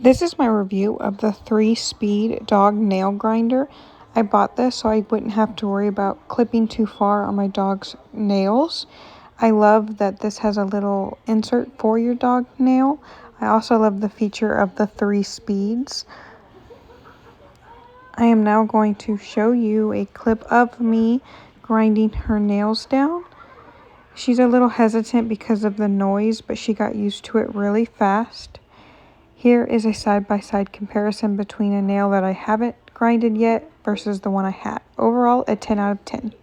This is my review of the 3-speed dog nail grinder. I bought this so I wouldn't have to worry about clipping too far on my dog's nails. I love that this has a little insert for your dog nail. I also love the feature of the 3 speeds. I am now going to show you a clip of me grinding her nails down. She's a little hesitant because of the noise, but she got used to it really fast. Here is a side-by-side comparison between a nail that I haven't grinded yet versus the one I had. Overall, a 10 out of 10.